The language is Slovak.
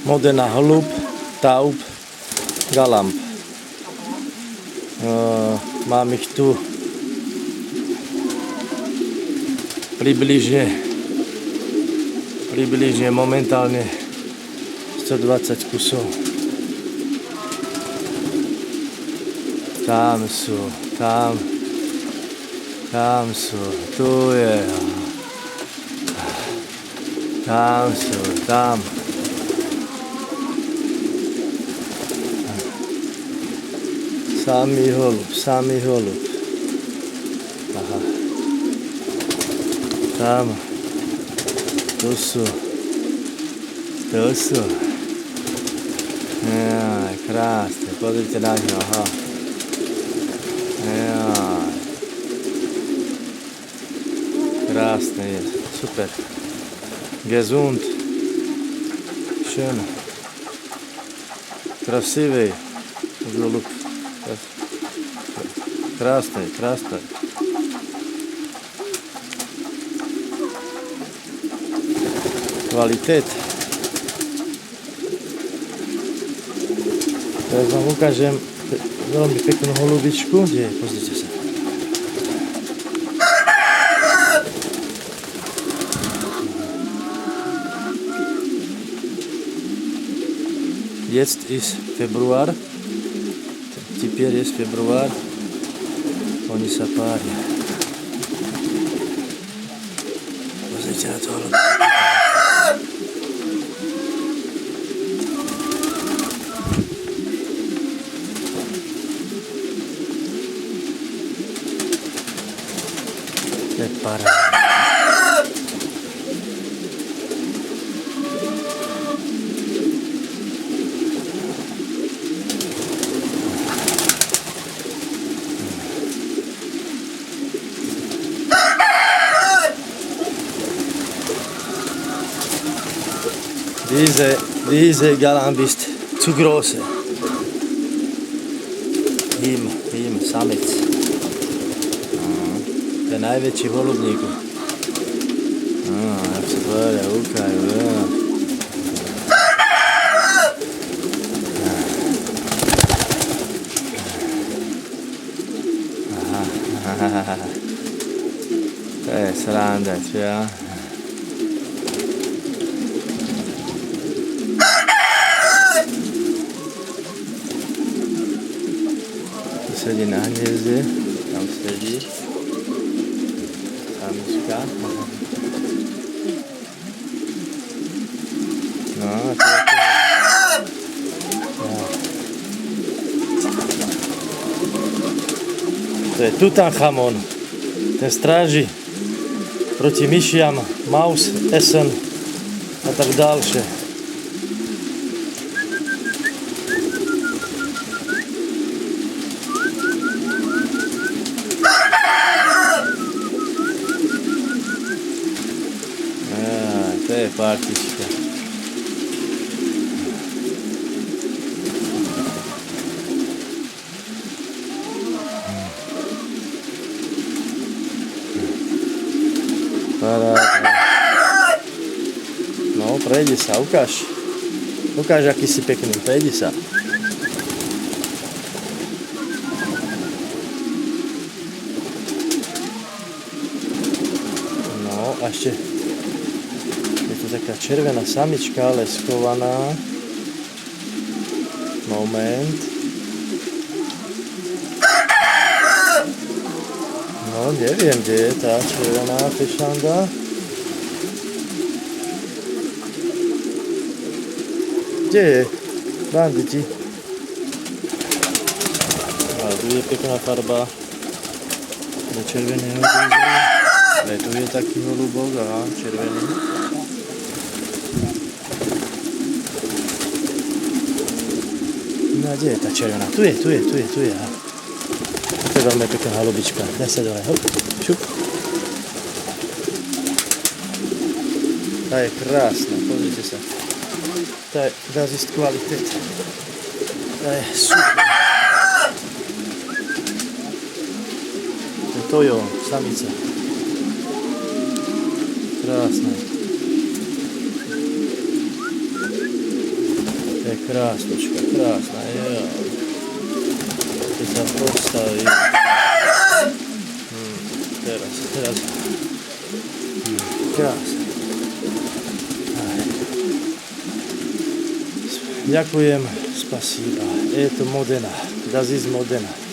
Modena holub, taub, galamb. Mám ich tu približne momentálne 120 kusov. Tam sú, tu je. Tam sú, tam. Samý holub. Aha. Tam. Tu sú. Jaj, krásne, pozrite na ňo, aha. Jaj. Krásne je, super. Gesund. Schön. Красивый голубь. Красный. Kvalitet. Teraz vám ukážem veľmi peknú holubičku. Kde je? Pozrite sa. Jetzt ist Februar. Теперь есть февраль. Oni sa pária. Pozrite na to holubičku. To je paráda. Diese Galamb ist zu große. Im samec. To je najväčší holubník. Jak sa tvoria, ukajú. To je sranda, čo ja? Sedí na hniezde, tam sedí samička. No, to je Tutanchamon, ten stráži proti myšiam, Maus, Essen a tak ďalšie. To je partička. Paráda. No, prejdi sa, ukáž. Ukáž, aký si pekný, prejdi sa. No, a ešte taká červená samička, ale schovaná. Moment. No, neviem, kde je tá červená fešanda. Kde je? Banditi. A tu je pekná farba. Do červeného dýzlu. Ale tu je taký holubok, aha, červený. No, kde je tá červená? Tu je. Aha. To je veľmi pekná holubička. Daj sa dole, hop, šup. Tá je krásna, pozrite sa. Das ist Qualität. Tá je super. To je samica. Krásna. krásnočka, krásna, jo. Keď sa postaví. Teraz. Krásne. Ďakujem, spasíba. Je to Modena. Das ist Modena.